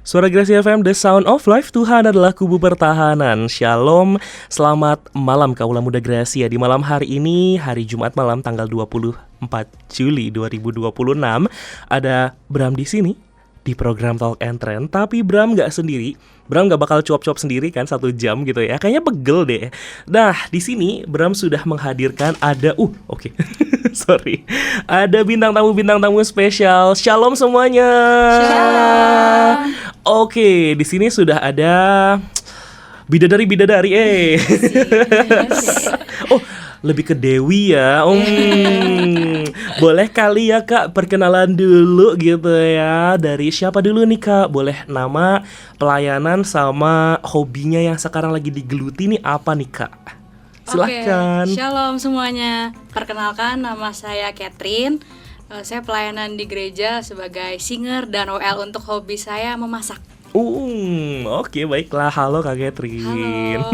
Suara Grasi FM, The Sound of Life. Tuhan adalah kubu pertahanan. Shalom, selamat malam Kaula Muda Gracia. Di malam hari ini, hari Jumat malam tanggal 24 Juli 2026, ada Bram di sini di program Talk and Trend. Tapi Bram gak sendiri. Bram gak bakal cuap-cuap sendiri kan 1 jam gitu ya. Kayaknya pegel deh. Nah, di sini Bram sudah menghadirkan ada sorry. Ada bintang tamu spesial. Shalom semuanya. Shalom. Oke, di sini sudah ada bidadari. Oh, lebih ke Dewi ya. Boleh kali ya Kak perkenalan dulu gitu ya. Dari siapa dulu nih Kak? Boleh nama, pelayanan, sama hobinya yang sekarang lagi digeluti nih apa nih Kak? Silahkan. Oke, shalom semuanya. Perkenalkan, nama saya Catherine. Saya pelayanan di gereja sebagai singer dan OL. Untuk hobi saya memasak. Oke, baiklah. Halo Kak Catherine. Halo.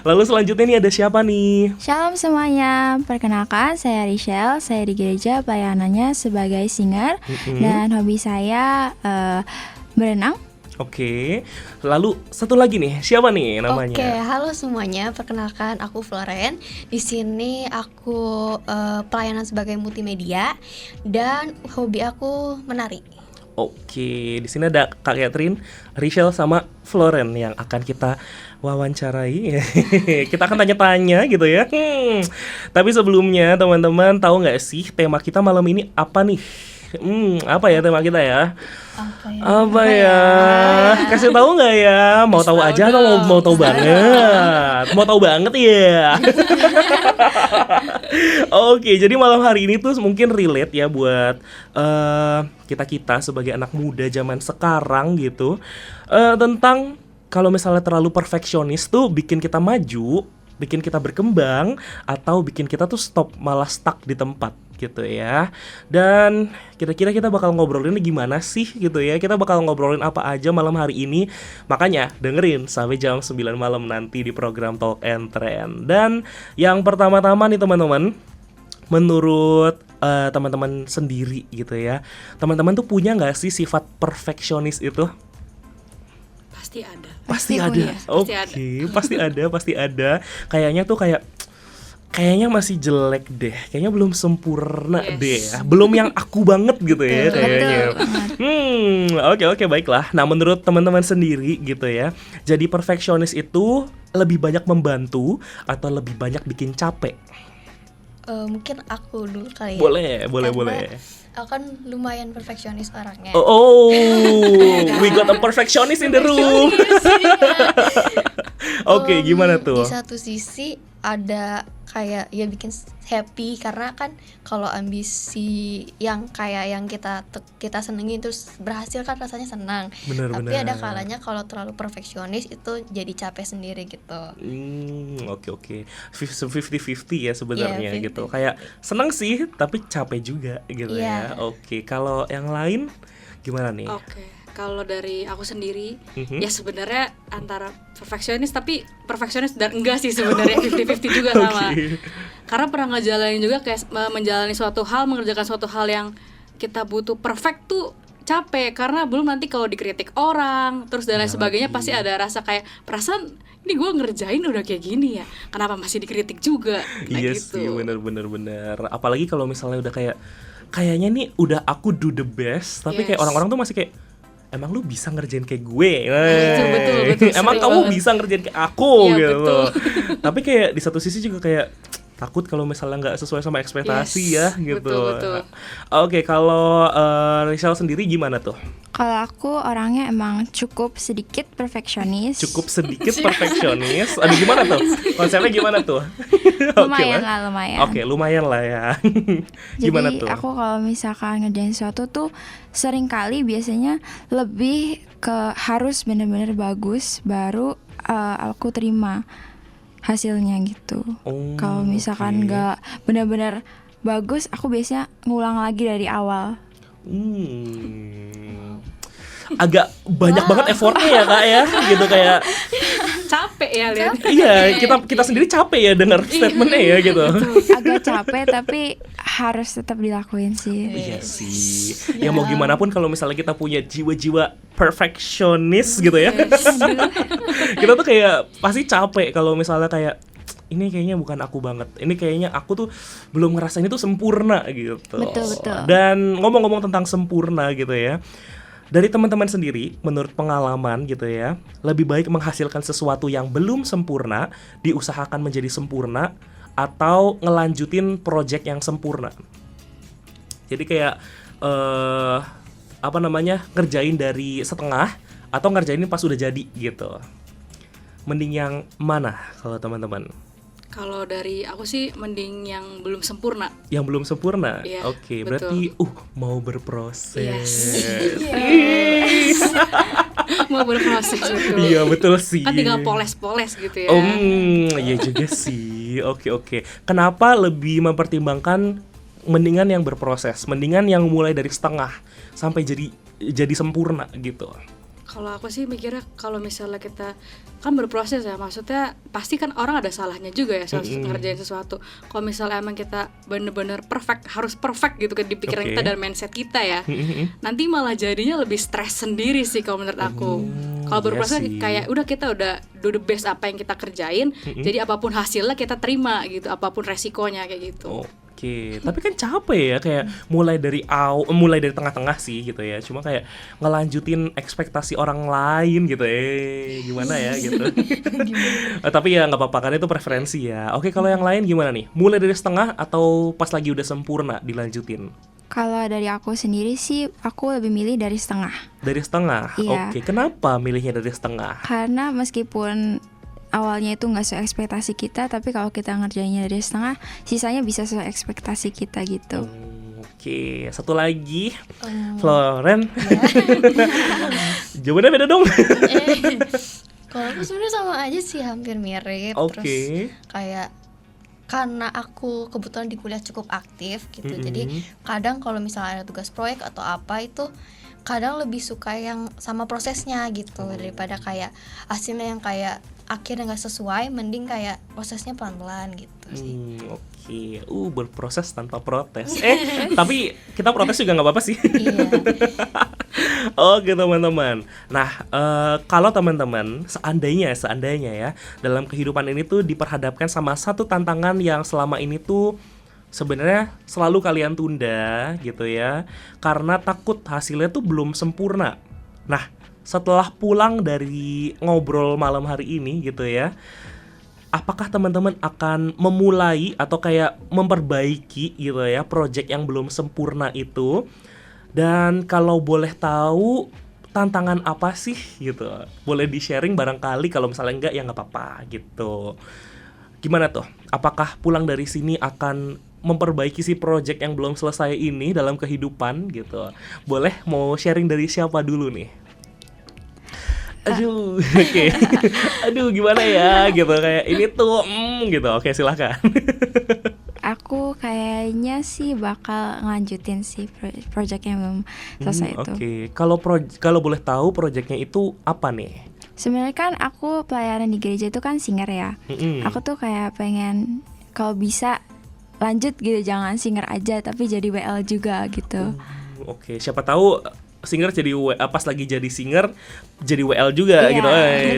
Lalu selanjutnya nih ada siapa nih? Shalom semuanya, perkenalkan saya Richelle. Saya di gereja pelayanannya sebagai singer. Dan hobi saya berenang. Oke, lalu satu lagi nih, siapa nih namanya? Oke, halo semuanya. Perkenalkan, aku Floren. Di sini aku pelayanan sebagai multimedia dan hobi aku menari. Oke, di sini ada Kak Catherine, Richelle sama Floren yang akan kita wawancarai. Kita akan tanya-tanya gitu ya. Tapi sebelumnya teman-teman tahu nggak sih tema kita malam ini apa nih? Apa ya tema kita ya? Apa ya? Kasih tahu nggak ya? Mau tahu aja atau mau tahu banget? Mau tahu banget ya? Oke, jadi malam hari ini tuh mungkin relate ya buat kita sebagai anak muda zaman sekarang gitu, tentang kalau misalnya terlalu perfeksionis tuh bikin kita maju, bikin kita berkembang, atau bikin kita tuh stop, malah stuck di tempat gitu ya. Dan kira-kira kita bakal ngobrolin gimana sih gitu ya. Kita bakal ngobrolin apa aja malam hari ini. Makanya dengerin sampai jam 9 malam nanti di program Talk and Trend. Dan yang pertama-tama nih teman-teman, menurut teman-teman sendiri gitu ya, teman-teman tuh punya gak sih sifat perfeksionis itu? Pasti ada. Pasti ada. Oke, pasti ada. Kayaknya masih jelek deh. Kayaknya belum sempurna deh. Belum yang aku banget gitu ya kayaknya. Oke, baiklah. Nah, menurut teman-teman sendiri gitu ya, jadi perfeksionis itu lebih banyak membantu atau lebih banyak bikin capek? Mungkin aku dulu kali ya. Boleh. Aku kan lumayan perfeksionis orangnya. We got a perfectionist in the room. Oke, gimana tuh? Di satu sisi ada kayak ya bikin happy karena kan kalau ambisi yang kayak yang kita senengin terus berhasil kan rasanya senang. Tapi ada kalanya kalau terlalu perfeksionis itu jadi capek sendiri gitu. Oke. 50-50 ya sebenarnya gitu. Kayak seneng sih tapi capek juga gitu ya. Oke, kalau yang lain gimana nih? Oke. Kalau dari aku sendiri, ya sebenarnya antara perfeksionis tapi perfeksionis dan enggak sih sebenarnya 50-50 juga sama. Karena pernah ngejalanin juga kayak menjalani suatu hal, mengerjakan suatu hal yang kita butuh perfect tuh capek karena belum nanti kalau dikritik orang, terus dan lain sebagainya pasti ada rasa kayak perasaan ini gue ngerjain udah kayak gini ya, kenapa masih dikritik juga? Iya gitu. sih, bener. Apalagi kalau misalnya udah kayaknya nih udah aku do the best, tapi kayak orang-orang tuh masih kayak emang lu bisa ngerjain kayak gue? Betul, emang kamu banget. bisa ngerjain kayak aku gitu. Betul. Tapi kayak di satu sisi juga kayak takut kalau misalnya nggak sesuai sama ekspektasi ya gitu. Betul. Oke, kalau Richelle sendiri gimana tuh? Kalau aku orangnya emang cukup sedikit perfeksionis. Aduh, gimana tuh? Konsepnya gimana tuh? Lumayan. Oke, lumayan lah ya. Gimana Jadi tuh? aku kalau misalkan ngerjain sesuatu tuh sering kali biasanya lebih ke harus benar-benar bagus baru aku terima hasilnya gitu. Kalau misalkan nggak benar-benar bagus, aku biasanya ngulang lagi dari awal. Agak banyak banget effortnya ya Kak ya, gitu kayak Capek ya lihat. iya kita sendiri capek ya dengar statementnya ya gitu. Agak capek tapi harus tetap dilakuin sih. Iya sih. Ya mau gimana pun kalau misalnya kita punya jiwa-jiwa perfeksionis gitu ya. Kita tuh kayak pasti capek kalau misalnya kayak ini kayaknya bukan aku banget. Ini kayaknya aku tuh belum ngerasain itu sempurna gitu. Betul. Dan ngomong-ngomong tentang sempurna gitu ya. Dari teman-teman sendiri, menurut pengalaman gitu ya, lebih baik menghasilkan sesuatu yang belum sempurna, diusahakan menjadi sempurna, atau ngelanjutin project yang sempurna. Jadi kayak ngerjain dari setengah atau ngerjain pas udah jadi gitu. Mending yang mana kalau teman-teman? Kalau dari aku sih mending yang belum sempurna. Yang belum sempurna? Iya, Oke, betul. berarti mau berproses. Yes. Mau berproses betul. Iya, betul sih. Kan tinggal poles-poles gitu ya. Iya juga sih. Oke. Kenapa lebih mempertimbangkan mendingan yang berproses, mendingan yang mulai dari setengah sampai jadi sempurna gitu? Kalau aku sih mikirnya kalau misalnya kita kan berproses ya, maksudnya pasti kan orang ada salahnya juga ya ngerjain sesuatu. Kalau misalnya emang kita bener-bener harus perfect gitu kan di pikiran kita dan mindset kita ya, nanti malah jadinya lebih stres sendiri sih kalau menurut aku. Kalau berproses kayak udah kita udah do the best apa yang kita kerjain, jadi apapun hasilnya kita terima gitu, apapun resikonya kayak gitu. Oke, tapi kan capek ya kayak mulai dari tengah-tengah sih gitu ya. Cuma kayak ngelanjutin ekspektasi orang lain gitu. Gimana ya gitu. Tapi ya nggak apa-apa kan itu preferensi ya. Oke, kalau yang lain gimana nih? Mulai dari setengah atau pas lagi udah sempurna dilanjutin? Kalau dari aku sendiri sih, aku lebih milih dari setengah. Dari setengah? Iya. Oke, kenapa milihnya dari setengah? Karena meskipun awalnya itu nggak sesuai ekspektasi kita, tapi kalau kita ngerjainnya dari setengah, sisanya bisa sesuai ekspektasi kita gitu. Oke, satu lagi, Floren. Jawabannya beda dong. Kalau aku sebenarnya sama aja sih, hampir mirip. Terus kayak karena aku kebetulan di kuliah cukup aktif gitu, jadi kadang kalau misalnya ada tugas proyek atau apa itu kadang lebih suka yang sama prosesnya gitu daripada kayak hasilnya yang kayak akhirnya nggak sesuai, mending kayak prosesnya pelan-pelan gitu sih. Oke, berproses tanpa protes. Tapi kita protes juga nggak apa-apa sih. Iya. Oke teman-teman. Nah, kalau teman-teman seandainya ya dalam kehidupan ini tuh diperhadapkan sama satu tantangan yang selama ini tuh sebenarnya selalu kalian tunda gitu ya, karena takut hasilnya tuh belum sempurna. Nah, setelah pulang dari ngobrol malam hari ini gitu ya, apakah teman-teman akan memulai atau kayak memperbaiki gitu ya project yang belum sempurna itu? Dan kalau boleh tahu tantangan apa sih gitu? Boleh di-sharing barangkali, kalau misalnya enggak ya nggak apa-apa gitu. Gimana tuh? Apakah pulang dari sini akan memperbaiki si project yang belum selesai ini dalam kehidupan gitu? Boleh mau sharing dari siapa dulu nih? Aduh, oke. Aduh, gimana ya gitu, kayak ini tuh gitu. Oke, silakan. Aku kayaknya sih bakal ngelanjutin sih project yang belum selesai itu. Oke. Kalau boleh tahu projectnya itu apa nih? Sebenarnya kan aku pelayanan di gereja itu kan singer ya. Aku tuh kayak pengen kalau bisa lanjut gitu, jangan singer aja tapi jadi WL juga gitu. Oke, siapa tahu singer jadi pas lagi jadi singer jadi WL juga gitu.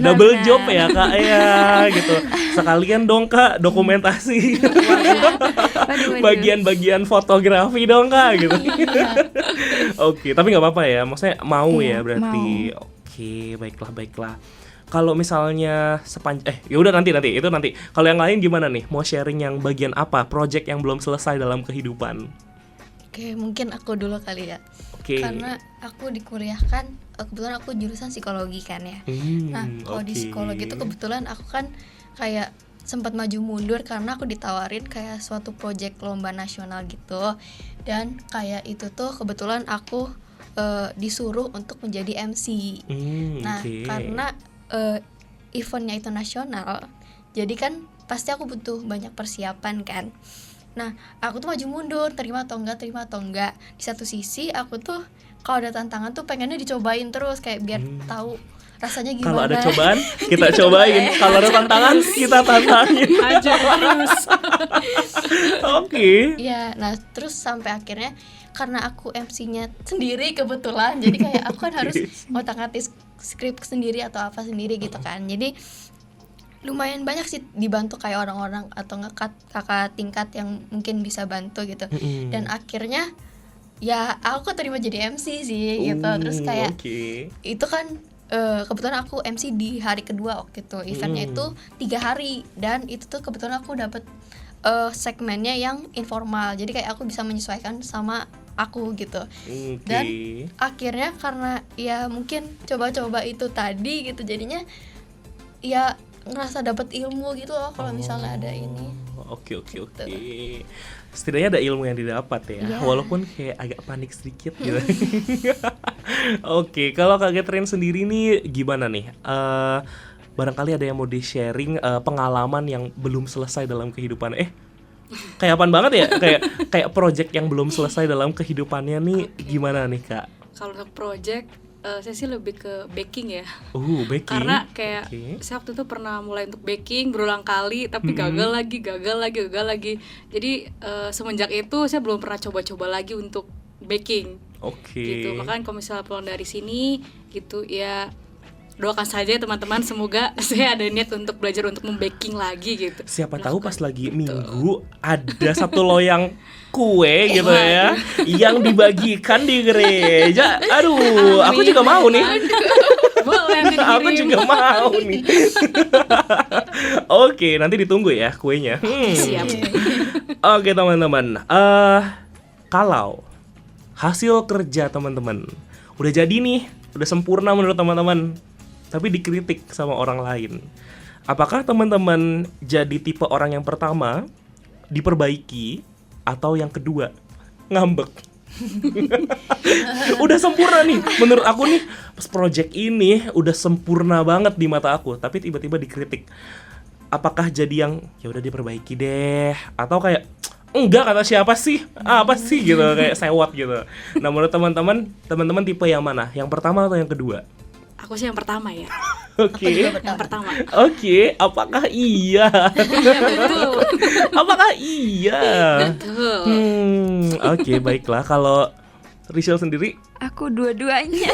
Double job ya Kak ya gitu. Sekalian dong Kak dokumentasi. Bagian-bagian fotografi dong Kak gitu. Oke, tapi nggak apa-apa ya. Maksudnya mau ya berarti. Mau. Oke, baiklah. Kalau misalnya ya udah nanti. Kalau yang lain gimana nih? Mau sharing yang bagian apa? Project yang belum selesai dalam kehidupan? Oke, mungkin aku dulu kali ya. Oke. Karena aku dikuliahkan, kebetulan aku jurusan psikologi kan ya. Nah, kalau di psikologi itu kebetulan aku kan kayak sempat maju mundur karena aku ditawarin kayak suatu project lomba nasional gitu. Dan kayak itu tuh kebetulan aku disuruh untuk menjadi MC. Nah, karena eventnya itu nasional, jadi kan pasti aku butuh banyak persiapan kan. Nah, aku tuh maju mundur, terima atau enggak. Di satu sisi aku tuh kalau ada tantangan tuh pengennya dicobain terus kayak biar tahu rasanya gimana. Kalau ada cobaan kita cobain, kalau ada tantangan kita tantangin aja terus. Oke. Iya, nah terus sampai akhirnya karena aku MC-nya sendiri kebetulan, jadi kayak aku kan harus ngotak-ngatik skrip sendiri atau apa sendiri gitu kan. Jadi lumayan banyak sih dibantu kayak orang-orang atau kakak tingkat yang mungkin bisa bantu gitu. Dan akhirnya ya aku terima jadi MC sih gitu. Terus kayak itu kan kebetulan aku MC di hari kedua waktu itu. Eventnya itu 3 hari dan itu tuh kebetulan aku dapet segmennya yang informal. Jadi kayak aku bisa menyesuaikan sama aku gitu. Dan akhirnya karena ya mungkin coba-coba itu tadi gitu, jadinya ya ngerasa dapat ilmu gitu loh kalau misalnya ada ini. Oke. Setidaknya ada ilmu yang didapat ya, walaupun kayak agak panik sedikit gitu. Oke, kalau Kak Catherine sendiri nih gimana nih? Barangkali ada yang mau di-sharing pengalaman yang belum selesai dalam kehidupan. Kayak apaan banget ya? Kayak project yang belum selesai dalam kehidupannya nih, gimana nih Kak? Kalau untuk project saya sih lebih ke baking ya. Baking. Karena kayak saya waktu itu pernah mulai untuk baking berulang kali, tapi gagal lagi. Jadi semenjak itu saya belum pernah coba-coba lagi untuk baking. Gitu. Makanya kalau misalnya pulang dari sini gitu ya, doakan saja teman-teman, semoga saya ada niat untuk belajar untuk membaking lagi gitu. Siapa tahu pas lagi minggu ada satu loyang kue gitu ya yang dibagikan di gereja. Aduh, aku juga mau nih. Boleh nanti dikirim. Aku juga mau nih. Oke, nanti ditunggu ya kuenya. Siap. Oke teman-teman, kalau hasil kerja teman-teman udah jadi nih, udah sempurna menurut teman-teman, tapi dikritik sama orang lain, apakah teman-teman jadi tipe orang yang pertama diperbaiki atau yang kedua ngambek? Udah sempurna nih menurut aku nih, pas project ini udah sempurna banget di mata aku, tapi tiba-tiba dikritik. Apakah jadi yang ya udah diperbaiki deh, atau kayak enggak, kata siapa sih, apa sih gitu, kayak sewot gitu. Nah menurut teman-teman tipe yang mana, yang pertama atau yang kedua? Aku sih yang pertama ya. Oke. Yang pertama. Oke, apakah iya? Betul. Apakah iya? Betul. Oke, baiklah. Kalau Rachel sendiri? Aku dua-duanya.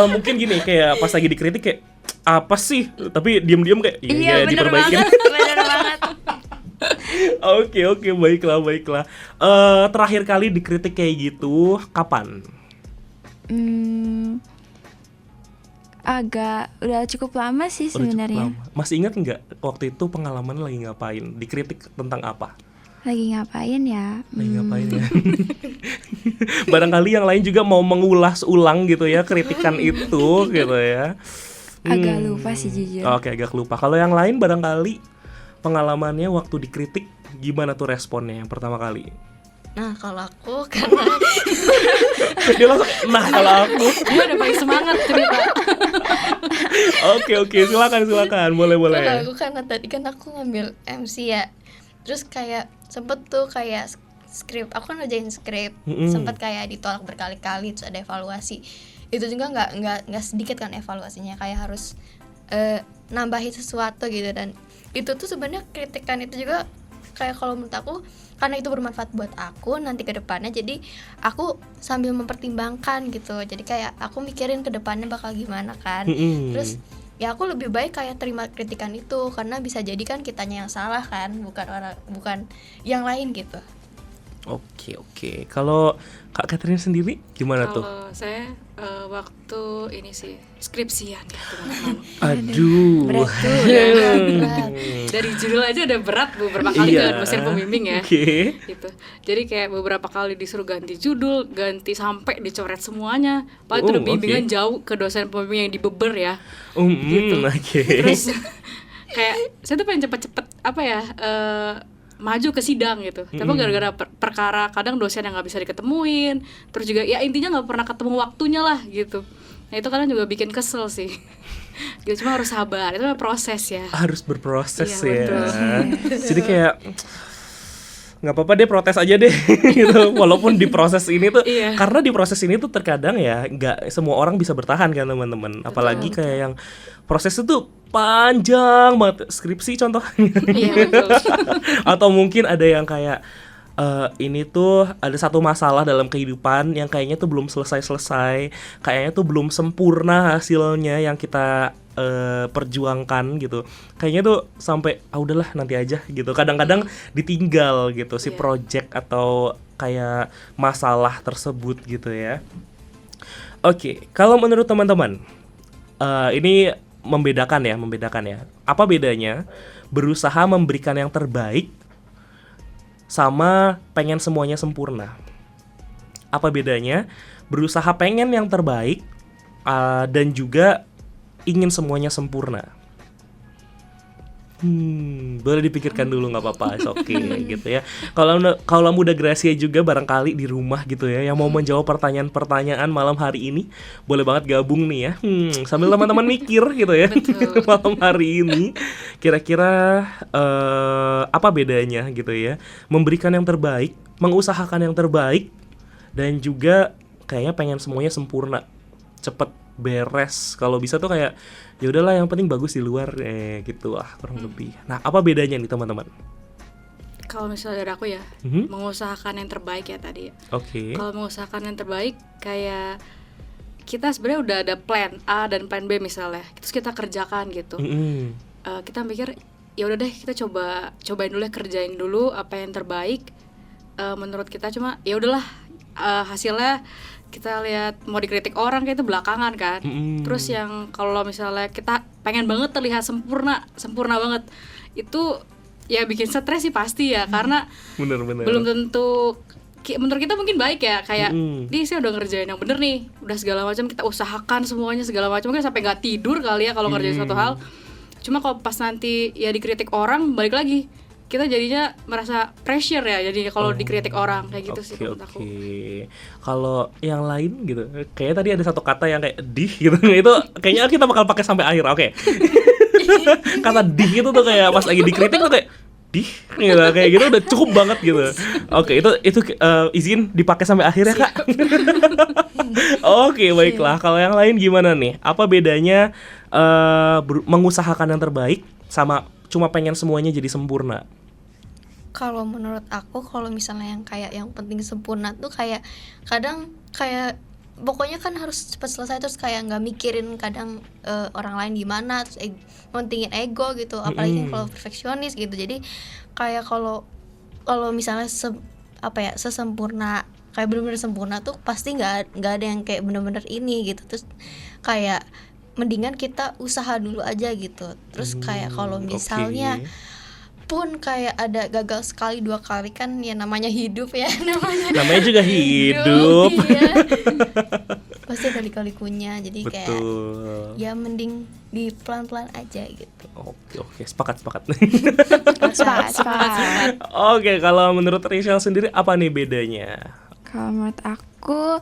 Mungkin gini, kayak pas lagi dikritik kayak apa sih? Tapi diam-diam kayak iya bener diperbaikin. Bener banget. Oke, baiklah. Terakhir kali dikritik kayak gitu kapan? Agak udah cukup lama sih sebenarnya. Masih ingat nggak waktu itu pengalaman lagi ngapain? Dikritik tentang apa? Lagi ngapain ya? Barangkali yang lain juga mau mengulas ulang gitu ya kritikan itu gitu ya. Agak lupa sih jujur. Oke, agak lupa. Kalau yang lain barangkali pengalamannya waktu dikritik gimana tuh responnya yang pertama kali? Nah kalau aku karena dia langsung, kalau aku dia udah paling semangat cerita. Oke, silakan, boleh. Kalau aku karena tadi kan aku ngambil MC ya, terus kayak sempet tuh kayak skrip, aku kan ngerjain skrip, sempet kayak ditolak berkali-kali, terus ada evaluasi. Itu juga nggak sedikit kan evaluasinya, kayak harus nambahin sesuatu gitu. Dan itu tuh sebenarnya kritikan itu juga kayak kalau menurut aku karena itu bermanfaat buat aku nanti ke depannya, jadi aku sambil mempertimbangkan gitu. Jadi kayak aku mikirin ke depannya bakal gimana kan. Terus ya aku lebih baik kayak terima kritikan itu, karena bisa jadi kan kitanya yang salah kan, bukan yang lain gitu. Oke. Kalau Kak Catherine sendiri gimana tuh? Kalau saya waktu ini sih skripsian ya teman-teman. Aduh. Berat tuh ya. Dari judul aja udah berat beberapa kali ke dosen pembimbing ya. Gitu. Jadi kayak beberapa kali disuruh ganti judul, ganti sampai dicoret semuanya. Padahal itu udah bimbingan jauh ke dosen pembimbing yang di Beber ya. Gitu. Terus kayak saya tuh pengen cepet-cepet maju ke sidang gitu, tapi gara-gara perkara kadang dosen yang nggak bisa diketemuin, terus juga ya intinya nggak pernah ketemu waktunya lah gitu. Nah itu kadang juga bikin kesel sih. Gitu, cuma harus sabar, itu proses ya. Harus berproses ya. Betul. Jadi kayak nggak apa-apa deh, protes aja deh gitu. Walaupun di proses ini tuh karena di proses ini tuh terkadang ya nggak semua orang bisa bertahan kan teman-teman, apalagi kayak yang proses itu panjang banget, skripsi contohnya. Atau mungkin ada yang kayak ini tuh ada satu masalah dalam kehidupan yang kayaknya tuh belum selesai-selesai, kayaknya tuh belum sempurna hasilnya yang kita perjuangkan gitu. Kayaknya tuh sampai udahlah nanti aja gitu. Kadang-kadang ditinggal gitu si project atau kayak masalah tersebut gitu ya. Oke, kalau menurut teman-teman ini membedakan ya. Apa bedanya berusaha memberikan yang terbaik sama pengen semuanya sempurna? Apa bedanya berusaha pengen yang terbaik dan juga ingin semuanya sempurna? Boleh dipikirkan dulu, nggak apa-apa, oke gitu ya. Kalau Muda Gracia juga barangkali di rumah gitu ya, yang mau menjawab pertanyaan-pertanyaan malam hari ini, boleh banget gabung nih ya. Sambil teman-teman mikir gitu ya. Malam hari ini kira-kira apa bedanya gitu ya? Memberikan yang terbaik, mengusahakan yang terbaik, dan juga kayaknya pengen semuanya sempurna, cepet beres. Kalau bisa tuh kayak ya udahlah yang penting bagus di luar gitu lah kurang lebih. Nah, apa bedanya nih teman-teman? Kalau misalnya dari aku ya, mengusahakan yang terbaik ya tadi ya. Oke. Kalau mengusahakan yang terbaik kayak kita sebenarnya udah ada plan A dan plan B misalnya, terus kita kerjakan gitu. Kita mikir ya udah deh kita cobain dulu ya, kerjain dulu apa yang terbaik menurut kita, cuma ya udahlah hasilnya kita lihat mau dikritik orang kayak itu belakangan kan. Terus yang kalau misalnya kita pengen banget terlihat sempurna banget, itu ya bikin stres sih pasti ya, karena bener. belum tentu menurut kita mungkin baik ya, kayak nih saya udah ngerjain yang bener nih, udah segala macam kita usahakan semuanya segala macam, mungkin sampai nggak tidur kali ya kalau ngerjain suatu hal. Cuma kalau pas nanti ya dikritik orang, balik lagi kita jadinya merasa pressure ya, jadi kalau dikritik orang kayak gitu sih menurut aku. Kalau yang lain gitu, kayaknya tadi ada satu kata yang kayak dih gitu, itu kayaknya kita bakal pakai sampai akhir. Oke. Kata dih itu tuh kayak pas lagi dikritik tuh kayak dih gitu, kayak gitu udah cukup banget gitu. Oke, itu izin dipakai sampai akhir ya, Kak. Oke, baiklah. Kalau yang lain gimana nih? Apa bedanya mengusahakan yang terbaik sama cuma pengen semuanya jadi sempurna? Kalau menurut aku, kalau misalnya yang kayak yang penting sempurna tuh kayak kadang kayak pokoknya kan harus cepat selesai, terus kayak nggak mikirin kadang orang lain gimana, terus mentingin ego gitu, apalagi kalau perfeksionis gitu. Jadi kayak kalau misalnya sesempurna kayak benar-benar sempurna tuh pasti nggak ada yang kayak benar-benar ini gitu. Terus kayak mendingan kita usaha dulu aja gitu. Terus kayak kalau misalnya pun kayak ada gagal sekali 2 kali, kan ya namanya hidup ya, namanya juga hidup. Iya. Pasti ada kali-kalikunya, jadi betul. Kayak ya mending di pelan-pelan aja gitu. Oke, sepakat. Oke, kalau menurut Rachel sendiri apa nih bedanya? Kalau menurut aku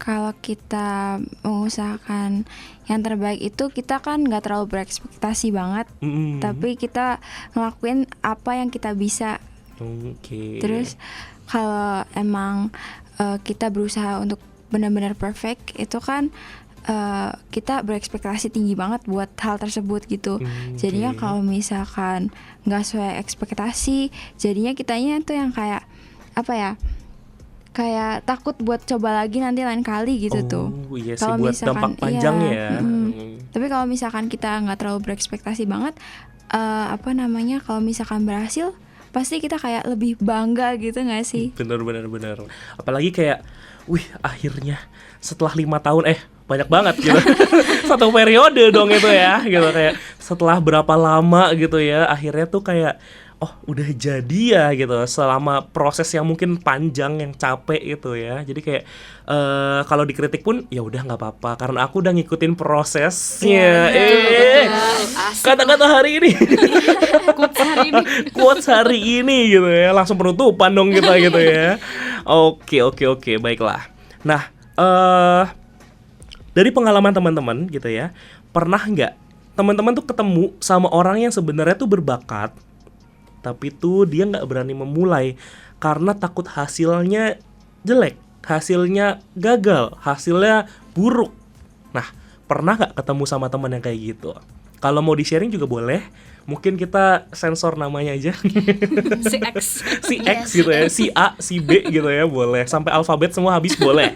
kalau kita mengusahakan yang terbaik itu kita kan nggak terlalu berekspektasi banget, tapi kita ngelakuin apa yang kita bisa. Terus kalau emang kita berusaha untuk benar-benar perfect, itu kan kita berekspektasi tinggi banget buat hal tersebut gitu. Jadinya kalau misalkan nggak sesuai ekspektasi, jadinya kitanya tuh yang kayak apa ya? Kayak takut buat coba lagi nanti lain kali gitu tuh. Iya sih, buat dampak panjang ya. Tapi kalau misalkan kita nggak terlalu berekspektasi banget, kalau misalkan berhasil, pasti kita kayak lebih bangga gitu nggak sih? Bener. Apalagi kayak, akhirnya setelah 5 tahun, banyak banget gitu. Satu periode dong itu ya, gitu kayak setelah berapa lama gitu ya, akhirnya tuh kayak udah jadi ya gitu, selama proses yang mungkin panjang, yang capek gitu ya. Jadi kayak kalau dikritik pun ya udah nggak apa-apa, karena aku udah ngikutin prosesnya. Kata-kata hari ini, quotes hari ini gitu ya, langsung penutupan dong kita gitu ya. Oke, baiklah. Nah, dari pengalaman teman-teman gitu ya, pernah nggak teman-teman tuh ketemu sama orang yang sebenarnya tuh berbakat, tapi tuh dia nggak berani memulai karena takut hasilnya jelek, hasilnya gagal, hasilnya buruk. Nah, pernah nggak ketemu sama teman yang kayak gitu? Kalau mau di-sharing juga boleh. Mungkin kita sensor namanya aja. Si X. Si X gitu ya, si A, si B gitu ya, boleh. Sampai alfabet semua habis boleh.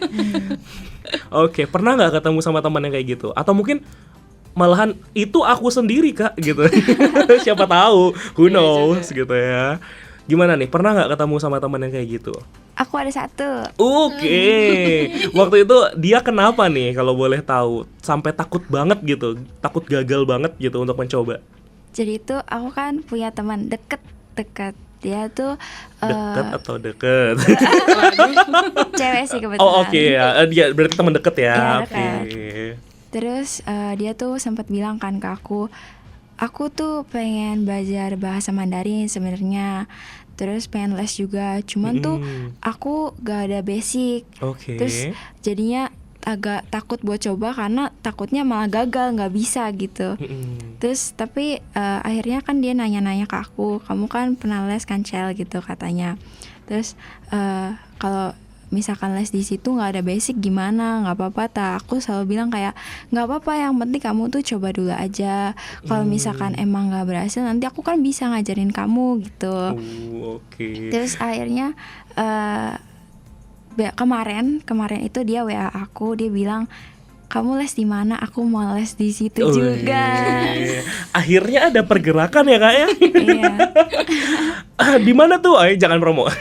Oke, pernah nggak ketemu sama teman yang kayak gitu? Atau mungkin malahan itu aku sendiri kak gitu. Siapa tahu, who knows gitu ya. Gimana nih, pernah nggak ketemu sama teman yang kayak gitu? Aku ada satu. Oke. Waktu itu dia kenapa nih kalau boleh tahu? Sampai takut banget gitu, takut gagal banget gitu untuk mencoba. Jadi itu aku kan punya teman deket. Dia tuh Deket atau deket? cewek sih kebetulan. Oh oke ya, dia berarti teman deket ya. Iya, Oke. deket. Terus dia tuh sempat bilang kan ke aku tuh pengen belajar bahasa Mandarin sebenarnya. Terus pengen les juga, cuman tuh aku gak ada basic. Oke. Terus jadinya agak takut buat coba karena takutnya malah gagal, nggak bisa gitu. Terus tapi akhirnya kan dia nanya-nanya ke aku, kamu kan pernah les kan Cel gitu katanya. Terus kalau misalkan les di situ nggak ada basic gimana, nggak apa-apa aku selalu bilang kayak nggak apa-apa, yang penting kamu tuh coba dulu aja. Kalau misalkan emang nggak berhasil nanti aku kan bisa ngajarin kamu gitu. Oke. Terus akhirnya kemarin itu dia WA aku, dia bilang kamu les di mana? Aku mau les di situ juga. Akhirnya ada pergerakan ya kak ya. Iya. Di mana tuh? Jangan promo.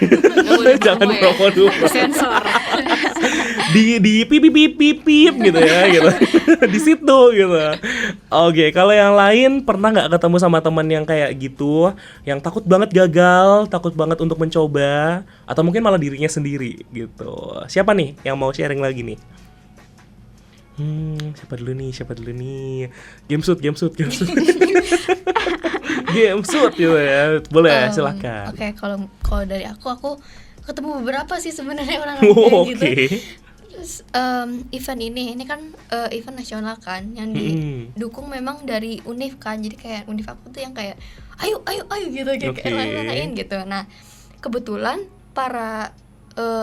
Jangan promo dulu. Sensor. Di pip gitu ya gitu. Di situ gitu. Oke, kalau yang lain pernah nggak ketemu sama teman yang kayak gitu, yang takut banget gagal, takut banget untuk mencoba, atau mungkin malah dirinya sendiri gitu. Siapa nih yang mau sharing lagi nih? Siapa dulu nih? Game shoot. Game shoot gitu ya. Boleh, silakan. Oke, kalau dari aku ketemu beberapa sih sebenarnya orang kayak gitu. Terus event ini kan event nasional kan, yang didukung memang dari Univ kan. Jadi kayak Univ aku tuh yang kayak ayo gitu, kayak lain gitu. Nah, kebetulan para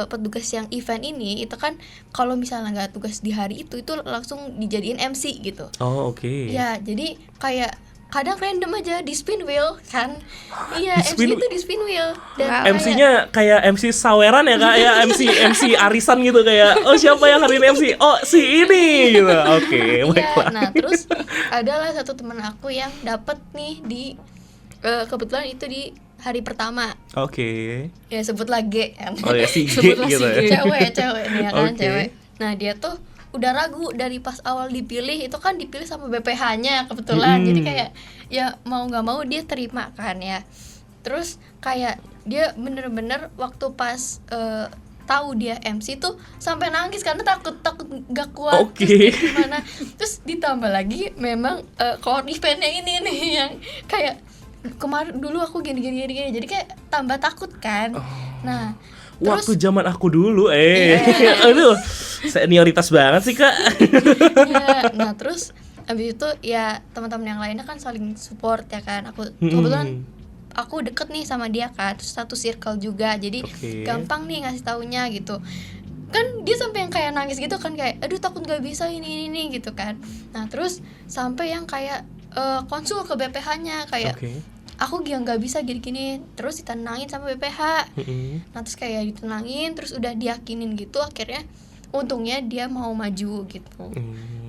petugas yang event ini itu kan kalau misalnya nggak tugas di hari itu langsung dijadiin MC gitu. Oh oke. Ya jadi kayak kadang random aja di spin wheel kan. Iya, MC itu di spin wheel. Dan MC-nya kayak MC saweran ya kak ya, MC arisan gitu kayak siapa yang hari ini MC? Oh si ini gitu. Oke, baiklah. Nah terus adalah satu teman aku yang dapat nih di kebetulan itu di hari pertama. Oke. Ya sebutlah G kan. Oh ya si G gitu ya. Cewek nih ya kan, cewek. Nah dia tuh udah ragu dari pas awal dipilih, itu kan dipilih sama BPH-nya kebetulan. Jadi kayak ya mau nggak mau dia terima kan ya. Terus kayak dia bener-bener waktu pas tahu dia MC tuh sampai nangis karena takut gak kuat. Terus gimana? Terus ditambah lagi memang core eventnya ini nih yang kayak kemarin dulu aku gini jadi kayak tambah takut kan. Nah waktu zaman aku dulu aduh senioritas banget sih kak. Nah terus abis itu ya teman-teman yang lainnya kan saling support ya kan. Aku kebetulan aku deket nih sama dia kan, terus satu circle juga, jadi gampang nih ngasih taunya gitu kan. Dia sampai yang kayak nangis gitu kan, kayak aduh takut gak bisa ini gitu kan. Nah terus sampai yang kayak konsul ke BPH-nya kayak aku yang nggak bisa gini-gini, terus ditenangin sama BPH. Nah terus kayak ditenangin, terus udah diyakinin gitu, akhirnya untungnya dia mau maju gitu.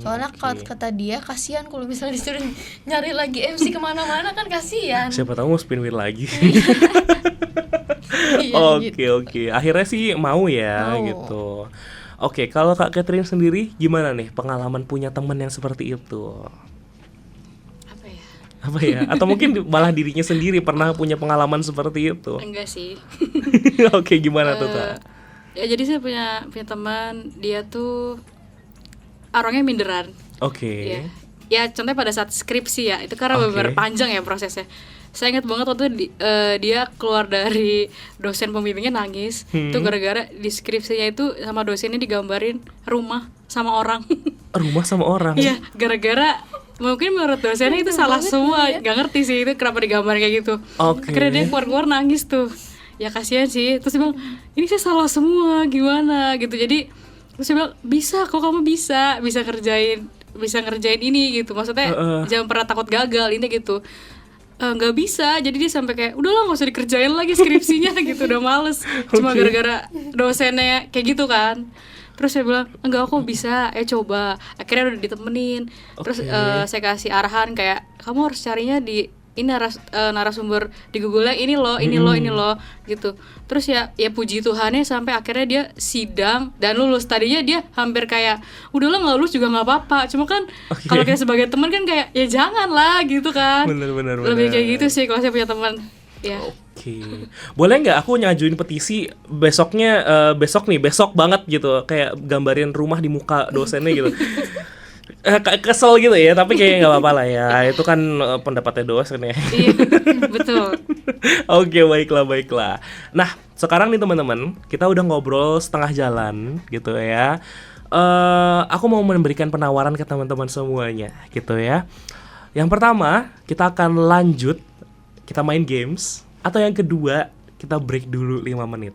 Soalnya kalau kata dia kasihan kalau misalnya disuruh nyari lagi MC kemana-mana kan kasihan. Siapa tahu mau spin wheel lagi. Iya, Oke. Akhirnya sih mau ya gitu. Oke, kalau Kak Catherine sendiri gimana nih pengalaman punya teman yang seperti itu? Apa ya? Atau mungkin malah dirinya sendiri pernah punya pengalaman seperti itu? Enggak sih. Oke, gimana tuh Kak? Ya jadi saya punya teman, dia tuh orangnya minderan. Oke. Ya contohnya pada saat skripsi ya, itu karena benar panjang ya prosesnya. Saya ingat banget waktu dia keluar dari dosen pembimbingnya nangis. Itu gara-gara di skripsinya itu sama dosennya digambarin rumah sama orang. Rumah sama orang? Iya, gara-gara mungkin menurut dosennya itu salah semua, nggak ngerti sih itu kenapa digambar kayak gitu. Akhirnya dia keluar nangis tuh, ya kasihan sih. Terus dia bilang ini saya salah semua, gimana gitu. Jadi terus dia bilang bisa kok, kamu bisa ngerjain ini gitu. Maksudnya jangan pernah takut gagal ini gitu. Nggak bisa, jadi dia sampai kayak udahlah nggak usah dikerjain lagi skripsinya gitu, udah males. Cuma gara-gara dosennya kayak gitu kan. Terus saya bilang enggak, aku bisa, coba. Akhirnya udah ditemenin. Terus saya kasih arahan kayak kamu harus carinya di ini narasumber di Google ini loh gitu. Terus ya puji Tuhannya sampai akhirnya dia sidang dan lulus. Tadinya dia hampir kayak udahlah nggak lulus juga nggak apa-apa. Cuma kan kalau kita sebagai teman kan kayak ya jangan lah gitu kan. Bener. Lebih kayak gitu sih kalau saya punya teman. Ya. Oke. Boleh nggak aku ngajuin petisi besoknya, besok banget gitu, kayak gambarin rumah di muka dosennya gitu. Kesel gitu ya, tapi kayak nggak apa-apa lah ya. Itu kan pendapatnya dosen ya. Iya, betul. Oke, baiklah. Nah, sekarang nih teman-teman, kita udah ngobrol setengah jalan gitu ya. Aku mau memberikan penawaran ke teman-teman semuanya gitu ya. Yang pertama, kita akan lanjut, kita main games. Atau yang kedua, kita break dulu 5 menit.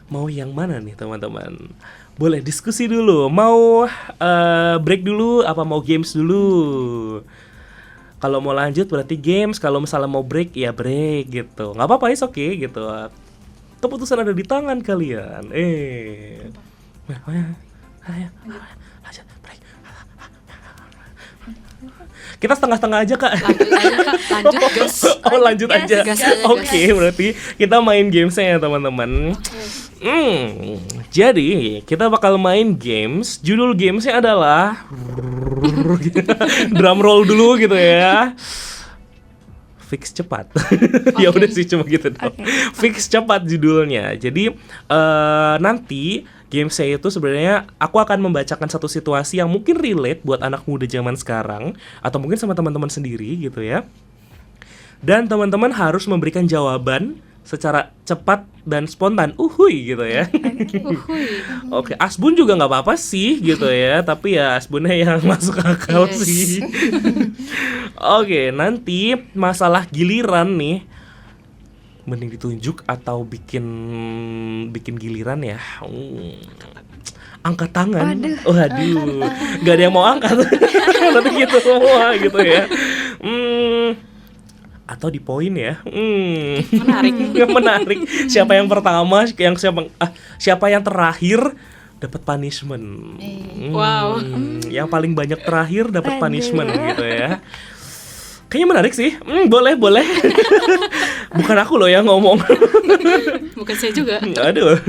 Mau yang mana nih teman-teman? Boleh diskusi dulu. Mau break dulu apa mau games dulu? Kalau mau lanjut berarti games. Kalau misalnya mau break ya break gitu. Gak apa-apa, is oke gitu. Keputusan ada di tangan kalian. Kita setengah-setengah aja kak. Lanjut gas. Oh lanjut aja. Oke, berarti kita main gamesnya ya teman-teman. Jadi kita bakal main games. Judul gamesnya adalah drum roll dulu gitu ya. Fix cepat. Ya udah sih cuma gitu dong. Fix cepat judulnya. Jadi nanti game saya itu sebenarnya aku akan membacakan satu situasi yang mungkin relate buat anak muda zaman sekarang atau mungkin sama teman-teman sendiri gitu ya. Dan teman-teman harus memberikan jawaban secara cepat dan spontan, gitu ya. Oke, Asbun juga nggak apa-apa sih gitu ya, tapi ya Asbunnya yang masuk akal sih. Oke, nanti masalah giliran nih, mending ditunjuk atau bikin giliran ya. Angkat tangan. Waduh. Nggak ada yang mau angkat. Nanti gitu semua gitu ya. Atau di poin ya. Menarik. Siapa yang pertama, siapa yang terakhir dapat punishment. Wow. Yang paling banyak terakhir dapat punishment gitu ya. Kayaknya menarik sih. Boleh. Bukan aku loh yang ngomong. Bukan saya juga. Aduh.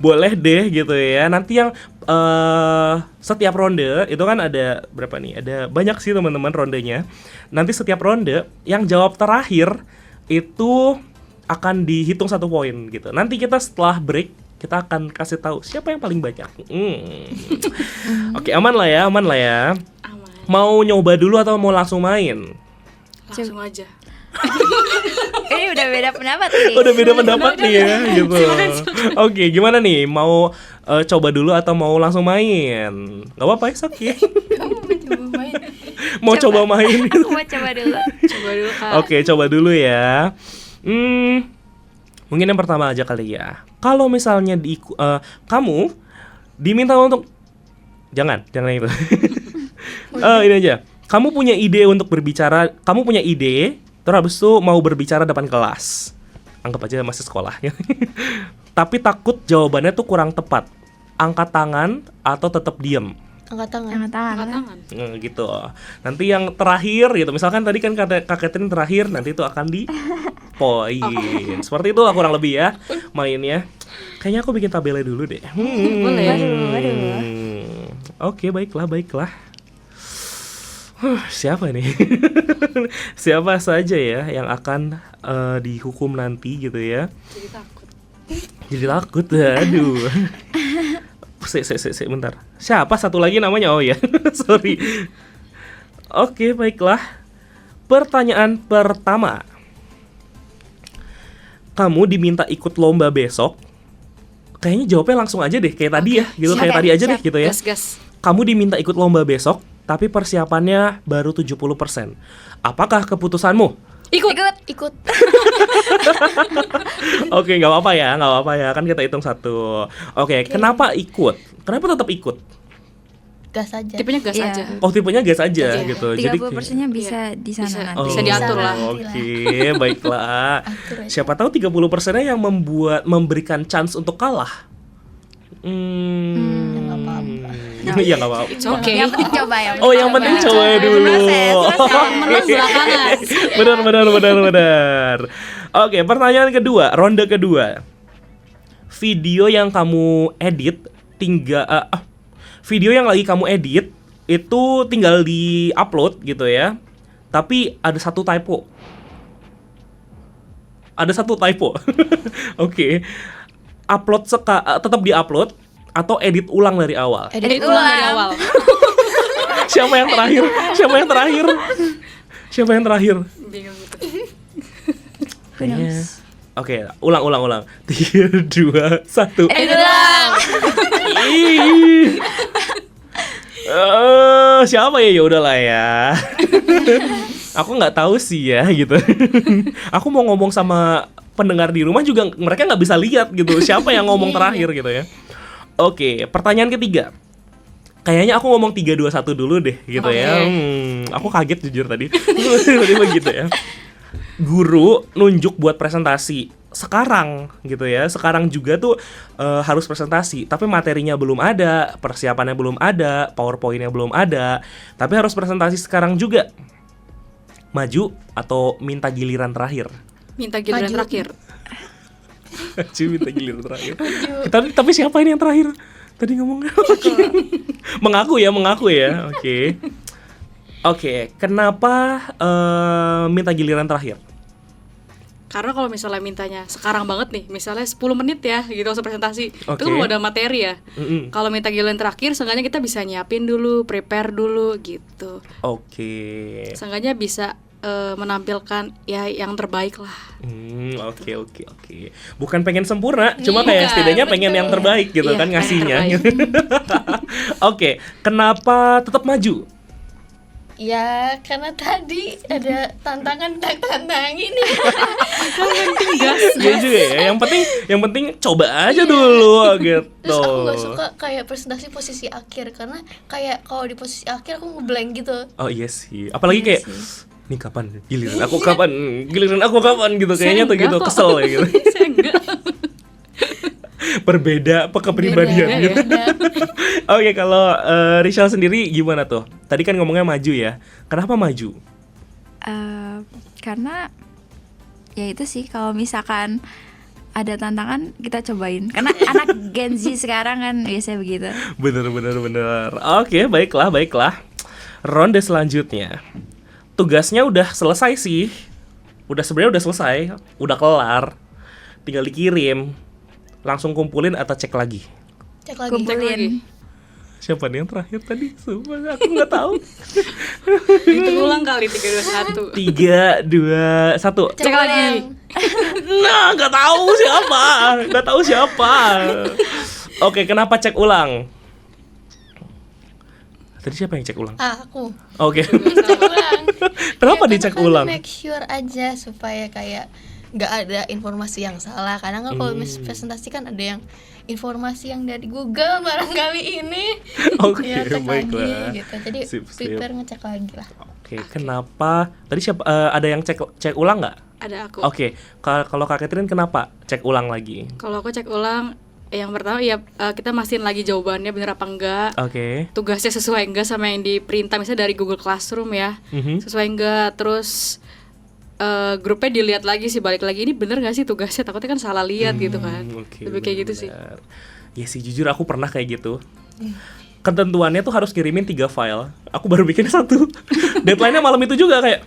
Boleh deh gitu ya. Nanti yang setiap ronde itu kan ada berapa nih? Ada banyak sih teman-teman rondenya. Nanti setiap ronde yang jawab terakhir itu akan dihitung 1 poin gitu. Nanti kita setelah break kita akan kasih tahu siapa yang paling banyak. Oke, aman lah ya. Aman. Mau nyoba dulu atau mau langsung main? Langsung aja. Ini udah beda pendapat nih. Udah beda pendapat nih ya gitu. Oke, gimana nih? Mau coba dulu atau mau langsung main? Gak apa-apa, oke. Mau coba main? Aku mau coba dulu. Kak. Oke, coba dulu ya. Mungkin yang pertama aja kali ya. Kalau misalnya kamu diminta untuk jangan itu. Ini aja. Kamu punya ide untuk berbicara, terus habis itu mau berbicara depan kelas. Anggap aja masih sekolah. Tapi takut jawabannya tuh kurang tepat. Angkat tangan atau tetap diam? Angkat tangan. Gitu. Nanti yang terakhir gitu. Misalkan tadi kan Kak Catherine terakhir, nanti itu akan di poin. Seperti itu lah kurang lebih ya mainnya. Kayaknya aku bikin tabelnya dulu deh. Boleh. Oke, baiklah. Siapa nih? Siapa saja ya yang akan dihukum nanti gitu ya? Jadi takut. Aduh. Bentar. Siapa satu lagi namanya? Oh ya, sorry. Oke, baiklah. Pertanyaan pertama. Kamu diminta ikut lomba besok. Kayaknya jawabnya langsung aja deh, kayak tadi ya, gitu. Kayak tadi aja deh, gitu ya. Gas. Kamu diminta ikut lomba besok. tapi persiapannya baru 70%. Apakah keputusanmu? Ikut. Oke, nggak apa-apa ya, kan kita hitung satu. Oke, kenapa ikut? Kenapa tetap ikut? Gas aja. Tipenya gas Iya. aja. Oh, tipenya gas aja Iya. gitu. 30%-nya bisa di sana Bisa. nanti. Bisa diatur lah. Oke, baiklah. Atur aja. Siapa tahu 30%-nya yang memberikan chance untuk kalah. Nggak apa-apa. Ya nggak apa-apa. It's okay. Yang penting coba ya. Oh, yang penting coba dulu. Menang belakangan. Benar. Oke, pertanyaan kedua, ronde kedua. Video yang kamu edit video yang lagi kamu edit itu tinggal di-upload gitu ya. Tapi ada satu typo. Oke. Tetap di-upload atau edit ulang dari awal? Edit ulang dari awal. Siapa yang terakhir? Bingung gitu. Who knows? Oke, ulang. 3, 2, 1. Edit ulang. Ih. Siapa ya? Ya udahlah ya. Aku nggak tahu sih ya gitu. Aku mau ngomong sama pendengar di rumah juga mereka nggak bisa lihat gitu. Siapa yang ngomong terakhir gitu ya? Oke, pertanyaan ketiga. Kayaknya aku ngomong 3, 2, 1 dulu deh gitu ya. Aku kaget jujur tadi. Tiba-tiba gitu ya. Guru nunjuk buat presentasi sekarang gitu ya. Sekarang juga tuh harus presentasi, tapi materinya belum ada, persiapannya belum ada, PowerPoint-nya belum ada, tapi harus presentasi sekarang juga. Maju atau minta giliran terakhir? Minta giliran Maju. terakhir. Minta giliran terakhir. Tapi siapa ini yang terakhir? Tadi ngomongnya. Mengaku ya. Oke, kenapa minta giliran terakhir? Karena kalau misalnya mintanya sekarang banget nih, misalnya 10 menit ya gitu langsung presentasi, Oke. itu kan udah ada materi ya. Mm-mm. Kalau minta giliran terakhir, seenggaknya kita bisa nyiapin dulu, prepare dulu gitu. Oke. Seenggaknya bisa menampilkan ya yang terbaik lah. Oke. Bukan pengen sempurna, cuma kayak Bukan, setidaknya pengen betul. yang terbaik gitu Iya, kan pengen ngasihnya. terbaik. Oke, kenapa tetap maju? Ya karena tadi ada tantangan ini. Iya juga ya. Yang penting coba aja dulu gitu. Terus aku gak suka kayak presentasi posisi akhir karena kayak kalau di posisi akhir aku ngeblank gitu. Oh iya sih. Apalagi kayak nih kapan giliran aku kapan gitu kayaknya tuh gitu kesel ya gitu. Saya enggak. Berbeda kepribadian gitu. Oke, kalau Rishal sendiri gimana tuh? Tadi kan ngomongnya maju ya. Kenapa maju? Karena ya itu sih, kalau misalkan ada tantangan kita cobain. Karena anak Gen Z sekarang kan biasanya begitu. Bener. Oke, baiklah. Ronde selanjutnya. Tugasnya udah selesai sih. Sebenarnya udah selesai, udah kelar. Tinggal dikirim. Langsung kumpulin atau cek lagi? Cek lagi. Kumpulin. Siapa nih yang terakhir tadi? Sumpah aku nggak tahu. Itu ulang kali 3, 2, 1. 3, 2, 1. Cek lagi. Nah, nggak tahu siapa. Oke, kenapa cek ulang? Tadi siapa yang cek ulang? Aku. Oke. Cek ulang. Kenapa Ya, dicek karena kan ulang? Make sure aja supaya kayak nggak ada informasi yang salah. Kadang kan kalau presentasi kan ada yang informasi yang dari Google barangkali ini. Oke, Ya, cek baiklah. lagi gitu. Jadi Sip. prepare ngecek lagi lah. Oke, kenapa? Tadi siapa? Ada yang cek ulang nggak? Ada aku. Oke, kalau Kak Catherine kenapa cek ulang lagi? Kalau aku cek ulang, yang pertama ya kita mastiin lagi jawabannya bener apa enggak. Oke. Tugasnya sesuai enggak sama yang di perintah misalnya dari Google Classroom ya. Mhm. Sesuai enggak, terus grupnya dilihat lagi sih, balik lagi ini bener gak sih tugasnya, takutnya kan salah lihat gitu kan. Oke, Lebih kayak gitu sih. benar-benar. Ya sih, jujur aku pernah kayak gitu. Ketentuannya tuh harus kirimin 3 file. Aku baru bikin 1. Deadline-nya malam itu juga kayak,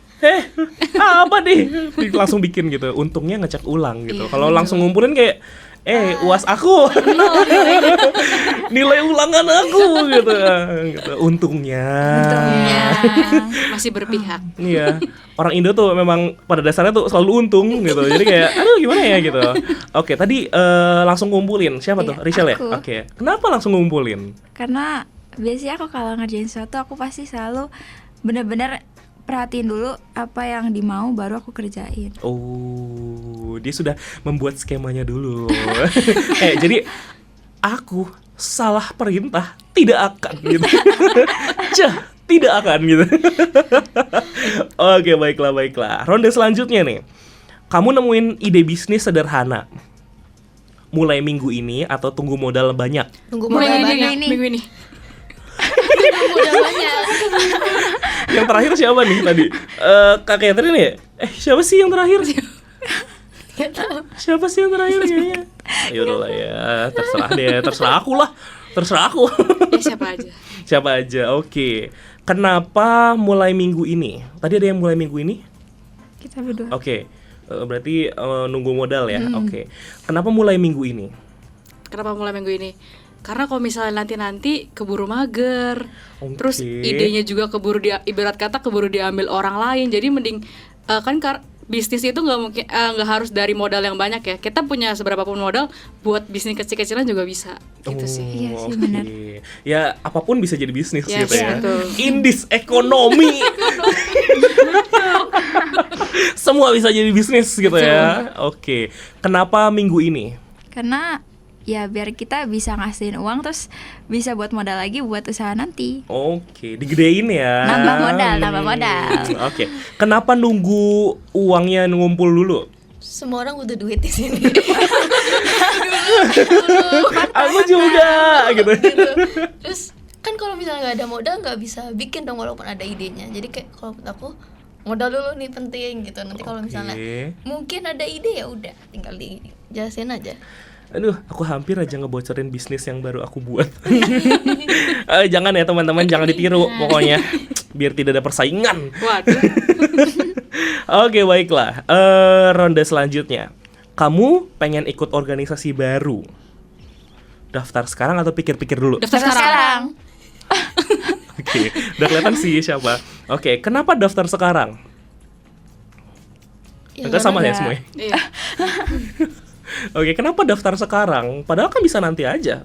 apa nih? Langsung bikin gitu. Untungnya ngecek ulang gitu. Iya, Kalau langsung ngumpulin kayak, UAS aku. Nilai ulangan aku gitu. Untungnya. Masih berpihak. Iya, orang Indo tuh memang pada dasarnya tuh selalu untung gitu. Jadi kayak, aduh gimana ya gitu. Oke, tadi langsung ngumpulin. Siapa tuh? Iya, Rachel ya? aku. Oke. Kenapa langsung ngumpulin? Karena biasanya aku kalau ngerjain sesuatu aku pasti selalu benar-benar perhatiin dulu apa yang dimau baru aku kerjain. Oh, dia sudah membuat skemanya dulu. Jadi aku salah perintah tidak akan gitu. Tidak akan gitu. Oke, baiklah. Ronde selanjutnya nih. Kamu nemuin ide bisnis sederhana. Mulai minggu ini atau tunggu modal banyak? Tunggu Mulai modal banyak. minggu ini. Tunggu modal banyak. Yang terakhir siapa nih tadi? Kak Catherine ya? Siapa sih yang terakhir? Siapa sih yang terakhir kayaknya? Yaudahlah ya, terserah deh, terserah aku. Ya Siapa aja, oke. Kenapa mulai minggu ini? Tadi ada yang mulai minggu ini? Kita berdua. Oke, berarti nunggu modal ya, oke. Kenapa mulai minggu ini? Karena kalau misalnya nanti keburu mager, Oke. terus idenya juga ibarat kata keburu diambil orang lain. Jadi mending bisnis itu nggak harus dari modal yang banyak ya. Kita punya seberapa pun modal buat bisnis kecil-kecilan juga bisa. Gitu sih. Iya sih, Oke. benar. Ya apapun bisa jadi bisnis Yes, gitu ya. betul. Indis ekonomi. Semua bisa jadi bisnis gitu ya. Oke. Kenapa minggu ini? Karena ya biar kita bisa ngasihin uang terus bisa buat modal lagi buat usaha nanti. Oke, digedein ya. Nambah modal. Oke. Kenapa nunggu uangnya ngumpul dulu? Semua orang butuh duit di sini. Aku juga gitu. Terus kan kalau misalnya nggak ada modal nggak bisa bikin dong walaupun ada idenya. Jadi kayak kalau menurut aku modal dulu nih penting gitu. Nanti kalau misalnya mungkin ada ide ya udah tinggal dijelasin aja. Aduh, aku hampir aja ngebocorin bisnis yang baru aku buat. Jangan ya teman-teman, jangan ditiru pokoknya. Biar tidak ada persaingan. Waduh. Oke, baiklah. Ronde selanjutnya. Kamu pengen ikut organisasi baru? Daftar sekarang atau pikir-pikir dulu? Daftar sekarang. Oke, udah kelihatan sih siapa. Oke, kenapa daftar sekarang? Ya, Kita sama ya karena- semuanya. Iya. Oke, kenapa daftar sekarang? Padahal kan bisa nanti aja.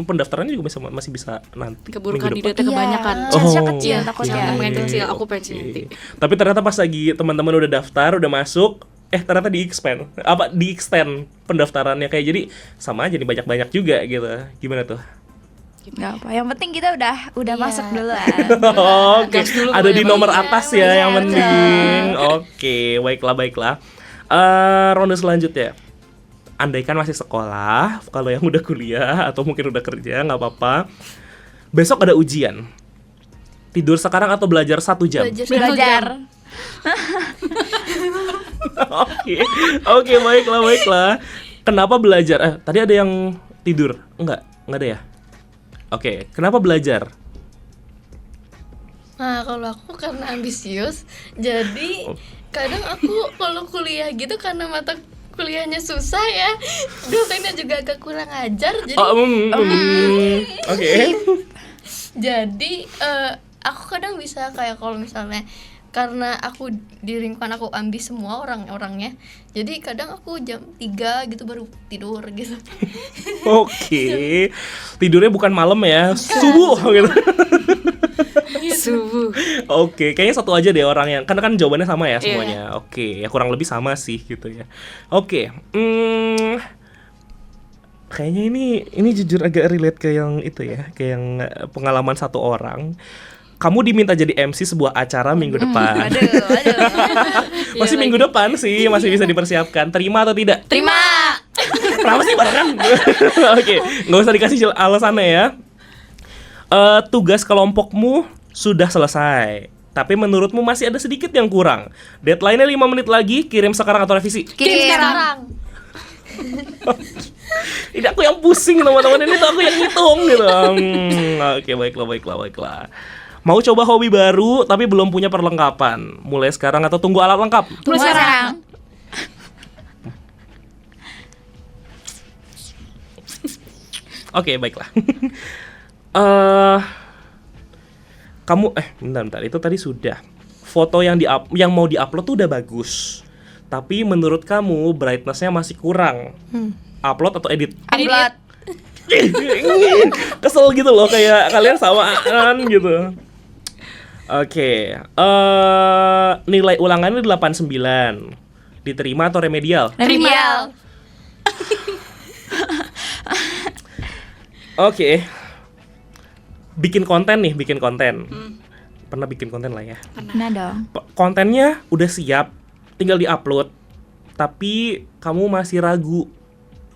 Pendaftarannya juga masih bisa nanti. Keburu minggu depan. kandidatnya kebanyakan. Chance-nya Oh, kecil Iya, takutnya. jangan main Oke, kecil, aku pensi oke. nanti. Tapi ternyata pas lagi teman-teman udah daftar, udah masuk, ternyata di-extend pendaftarannya kayak jadi sama aja nih banyak-banyak juga gitu. Gimana tuh? Nggak apa. Yang penting kita udah Iya. masuk duluan. Oke, Gas dulu ada di pokoknya, nomor Bang. atas ya yang Iya, penting. Oke, baiklah. Ronde selanjutnya. Andaikan masih sekolah, kalau yang udah kuliah atau mungkin udah kerja nggak apa-apa. Besok ada ujian. Tidur sekarang atau belajar 1 jam? Belajar. Oke, baiklah. Kenapa belajar? Tadi ada yang tidur? Enggak ada ya? Oke, kenapa belajar? Nah kalau aku karena ambisius, jadi kadang aku kalau kuliah gitu karena mata kuliahnya susah ya, dosennya juga agak kurang ajar, jadi Oke. jadi aku kadang bisa kayak kalau misalnya karena aku di lingkungan aku ambis semua orang-orangnya, jadi kadang aku jam 3 gitu baru tidur gitu. Oke. Tidurnya bukan malam ya, subuh gitu. Subuh. Oke, kayaknya satu aja deh orang yang karena kan jawabannya sama ya Iya. semuanya. Oke, ya kurang lebih sama sih gitu ya. Oke, kayaknya ini jujur agak relate ke yang itu ya, ke yang pengalaman satu orang. Kamu diminta jadi MC sebuah acara minggu depan. Aduh. Masih minggu depan sih, masih bisa dipersiapkan. Terima atau tidak? Terima. Kenapa sih barengan? Oke, nggak usah dikasih alasannya ya. Tugas kelompokmu sudah selesai, tapi menurutmu masih ada sedikit yang kurang. Deadline-nya 5 menit lagi, kirim sekarang atau revisi? Kirim sekarang. Ini aku yang pusing teman-teman, ini tuh aku yang ngitung gitu. Oke, baiklah. Mau coba hobi baru tapi belum punya perlengkapan. Mulai sekarang atau tunggu alat lengkap? Tunggu sekarang. Oke, baiklah. Kamu bentar, itu tadi sudah. Foto yang mau diupload tuh udah bagus. Tapi menurut kamu brightness-nya masih kurang. Upload atau edit? Upload. Kesel gitu loh, kayak kalian samaan gitu. Oke, nilai ulangannya 89. Diterima atau remedial? Remedial. Oke. Bikin konten. Pernah bikin konten lah ya? Pernah dong. Kontennya udah siap, tinggal diupload. Tapi kamu masih ragu.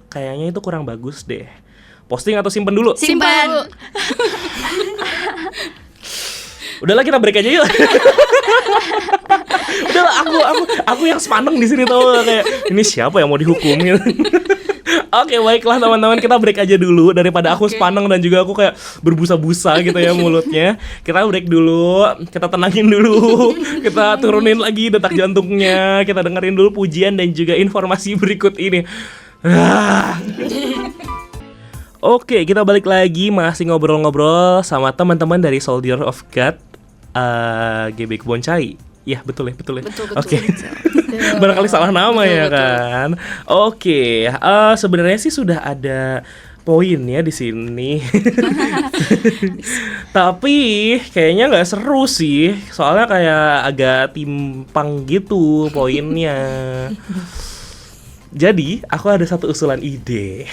Kayaknya itu kurang bagus deh. Posting atau simpen dulu? Simpan. Udahlah, kita break aja yuk. Udahlah, aku yang sepaneng di sini tau, kayak ini siapa yang mau dihukum gitu. Oke, baiklah teman-teman, kita break aja dulu daripada aku sepaneng dan juga aku kayak berbusa-busa gitu ya mulutnya. Kita break dulu, kita tenangin dulu, kita turunin lagi detak jantungnya, kita dengerin dulu pujian dan juga informasi berikut ini. Oke, kita balik lagi masih ngobrol-ngobrol sama teman-teman dari Soldier of God, GB Kebon Cai. Ya, betul ya. Betul. Oke. Barangkali salah nama ya kan. Oke, sebenarnya sih sudah ada poinnya di sini. Tapi kayaknya nggak seru sih, soalnya kayak agak timpang gitu poinnya. Jadi, aku ada satu usulan ide.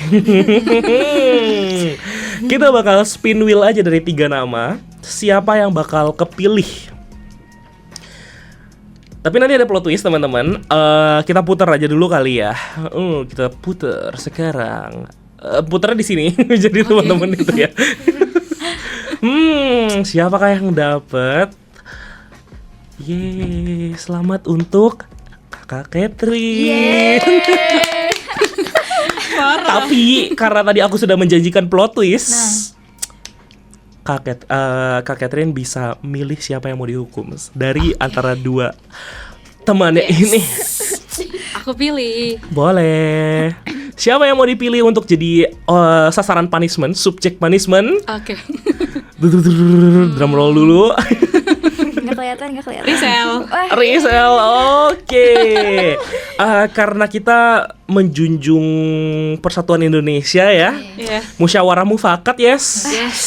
Kita bakal spin wheel aja dari 3 nama. Siapa yang bakal kepilih? Tapi nanti ada plot twist teman-teman. Kita putar aja dulu kali ya. Kita putar sekarang. Putarnya di sini. Jadi teman-teman itu ya. Siapakah yang dapat? Yeay, selamat untuk Kak Catherine. Tapi karena tadi aku sudah menjanjikan plot twist, Kak Catherine bisa milih siapa yang mau dihukum dari antara 2 temannya ini. Aku pilih. Boleh. Siapa yang mau dipilih untuk jadi sasaran punishment, subjek punishment? Oke. Drum roll dulu. Nggak kelihatan. Rizal. Oke. Karena kita menjunjung persatuan Indonesia ya. Iya. Musyawarah mufakat, yes. Yes.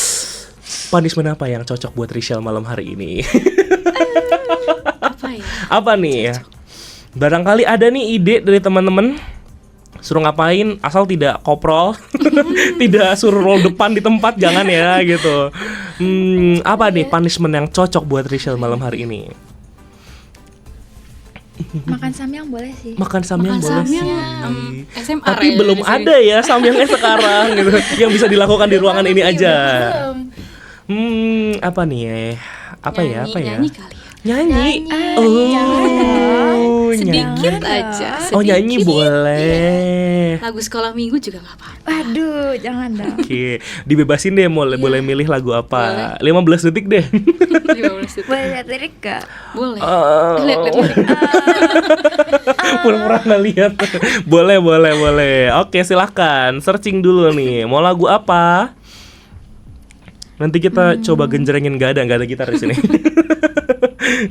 Punishment apa yang cocok buat Rizal malam hari ini? Apa ya? Apa nih? Barangkali ada nih ide dari teman-teman. Suruh ngapain asal tidak koprol. Tidak suruh roll depan di tempat, jangan ya gitu. Apa nih punishment yang cocok buat Rizal malam hari ini? Makan samyang boleh sih. Makan samyang boleh sih. SMR Tapi ya belum di sini. ada ya samyangnya sekarang gitu. Yang bisa dilakukan di ruangan ini aja. Apa nih? Apa ya? Nyanyi kali ya. Nyanyi. Sedikit aja. Oh, nyanyi boleh. Lagu sekolah minggu juga nggak apa-apa. Aduh, jangan dong. Oke, dibebasin deh, boleh milih lagu apa. 15 detik deh. 15 detik. Boleh lihat lirik gak? Boleh. Oh. Lihat. Pura-pura nggak lihat. Boleh. Oke, silahkan searching dulu nih. Mau lagu apa? Nanti kita coba genjrengin. Gak ada gitar di sini.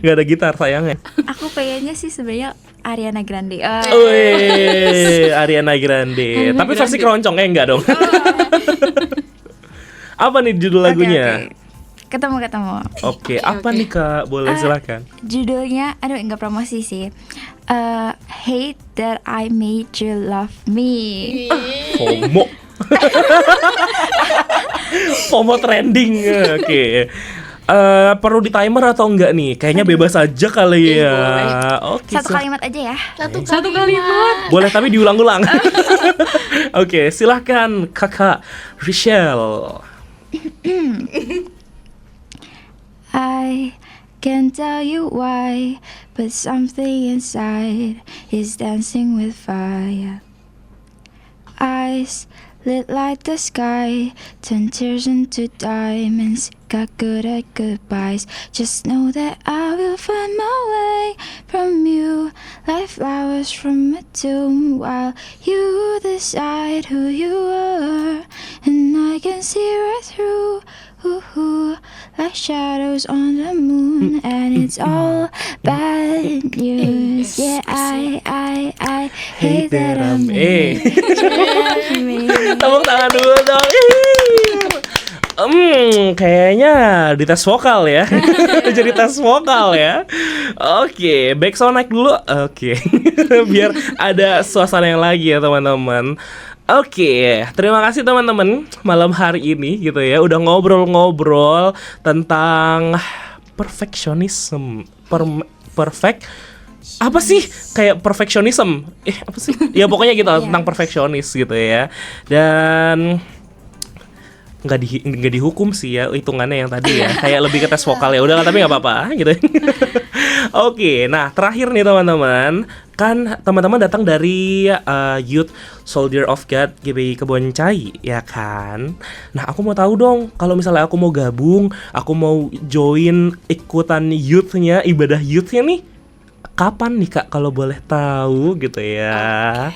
Gak ada gitar sayangnya. Aku pengennya sih sebenarnya Ariana Grande. Wih, Ariana Grande. Tapi versi keroncongnya enggak dong. Apa nih judul lagunya? Oke. Ketemu. Oke, apa nih Kak? Boleh silakan. Judulnya, nggak promosi sih. Hate That I Made You Love Me. FOMO. FOMO trending. Oke. Perlu di timer atau enggak nih? Kayaknya bebas aja kali ya. Oke. Satu kalimat aja ya. Satu kalimat. Boleh tapi diulang-ulang. Oke, silahkan Kakak Rizal. I can't tell you why, but something inside is dancing with fire. Eyes lit like the sky, turn tears into diamonds. Got good at goodbyes. Just know that I will find my way from you, like flowers from a tomb, while you decide who you are, and I can see right through. Like shadows on the moon, and it's all bad news. Yeah, I hate that I'm Me. tepuk tangan dulu dong. Kayaknya di tes vokal ya. Jadi tes vokal ya. Oke, back sound naik dulu. Oke. Biar ada suasana yang lagi ya teman-teman. Oke, terima kasih teman-teman malam hari ini gitu ya. Udah ngobrol-ngobrol tentang perfectionism. Perfect apa sih? Kayak perfectionism. Apa sih? Ya pokoknya gitu tentang perfeksionis gitu ya. Dan nggak dihukum sih ya hitungannya yang tadi ya, kayak lebih ke tes vokal ya udah, tapi nggak apa-apa gitu. Oke, nah terakhir nih teman-teman, kan teman-teman datang dari Youth Soldier of God GBI Keboncai ya kan. Nah aku mau tahu dong, kalau misalnya aku mau gabung, aku mau join ikutan youthnya, ibadah youthnya nih, kapan nih Kak kalau boleh tahu gitu ya.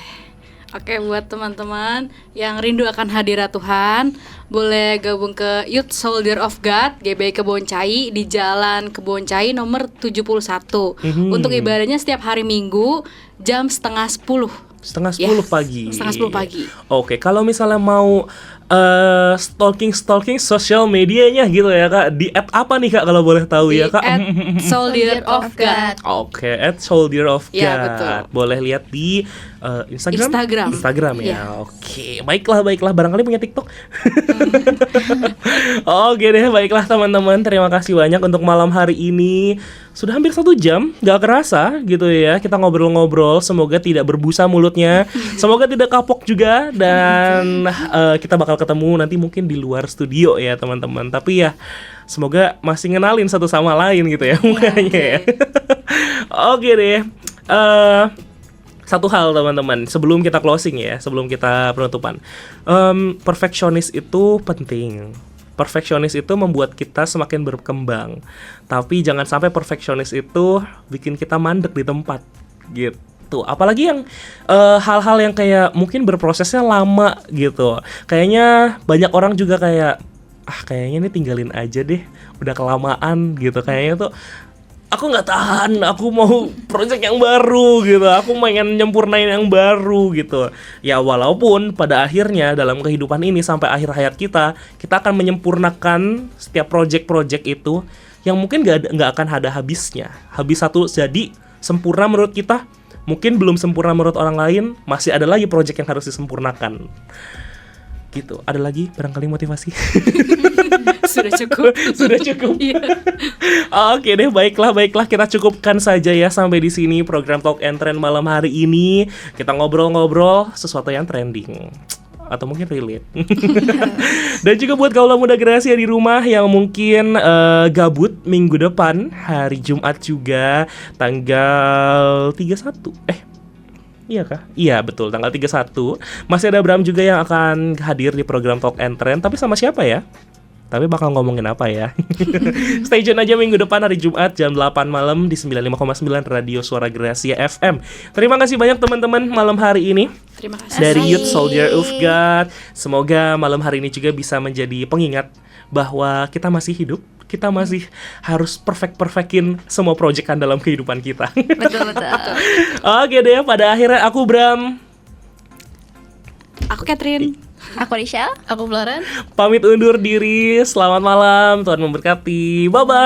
Oke, buat teman-teman yang rindu akan hadirat Tuhan, boleh gabung ke Youth Soldier of God GBI Keboncai di Jalan Keboncai nomor 71. Untuk ibadahnya setiap hari Minggu jam setengah 10. Setengah 10 pagi. Setengah 10 pagi. Oke, kalau misalnya mau stalking sosial medianya gitu ya Kak, di @apa nih Kak kalau boleh tahu ya Kak? Soldier of God. Oke, @Soldier of God. Ya, betul. Boleh lihat di Instagram ya. Ya. Oke, baiklah, barangkali punya TikTok. Oke deh, baiklah teman-teman, terima kasih banyak untuk malam hari ini. Sudah hampir 1 jam, gak kerasa gitu ya. Kita ngobrol-ngobrol, semoga tidak berbusa mulutnya, semoga tidak kapok juga. Dan kita bakal ketemu nanti mungkin di luar studio ya teman-teman. Tapi ya semoga masih ngenalin satu sama lain gitu ya mukanya ya. Oke deh. Satu hal teman-teman, sebelum kita closing ya, sebelum kita penutupan, perfeksionis itu penting. Perfeksionis itu membuat kita semakin berkembang. Tapi jangan sampai perfeksionis itu bikin kita mandek di tempat gitu. Apalagi yang hal-hal yang kayak mungkin berprosesnya lama gitu. Kayaknya banyak orang juga kayak kayaknya ini tinggalin aja deh, udah kelamaan gitu. Kayaknya tuh aku nggak tahan, aku mau project yang baru gitu, aku pengen nyempurnain yang baru gitu. Ya walaupun pada akhirnya dalam kehidupan ini sampai akhir hayat kita akan menyempurnakan setiap project itu yang mungkin nggak akan ada habisnya. Habis satu jadi sempurna menurut kita, mungkin belum sempurna menurut orang lain, masih ada lagi project yang harus disempurnakan. Gitu. Ada lagi barangkali motivasi? Sudah cukup. Sudah cukup. Iya. Oke deh, baiklah kita cukupkan saja ya sampai di sini program Talk and Trend malam hari ini. Kita ngobrol-ngobrol sesuatu yang trending atau mungkin relate. Dan juga buat kaula muda Gracia di rumah yang mungkin gabut minggu depan, hari Jumat juga tanggal 31. Iya kah? Iya betul, tanggal 31. Masih ada Bram juga yang akan hadir di program Talk and Trend. Tapi sama siapa ya? Tapi bakal ngomongin apa ya? Stay tune aja minggu depan hari Jumat jam 8 malam di 95,9 Radio Suara Gracia FM. Terima kasih banyak teman-teman malam hari ini. Terima kasih. Dari Youth Soldier of God. Semoga malam hari ini juga bisa menjadi pengingat bahwa kita masih hidup. Kita masih harus perfect-perfectin semua proyekan dalam kehidupan kita. Betul. Oke deh, pada akhirnya aku Bram, Aku Catherine. Aku Rishel. Aku Floren. pamit undur diri. Selamat malam, Tuhan memberkati. Bye-bye.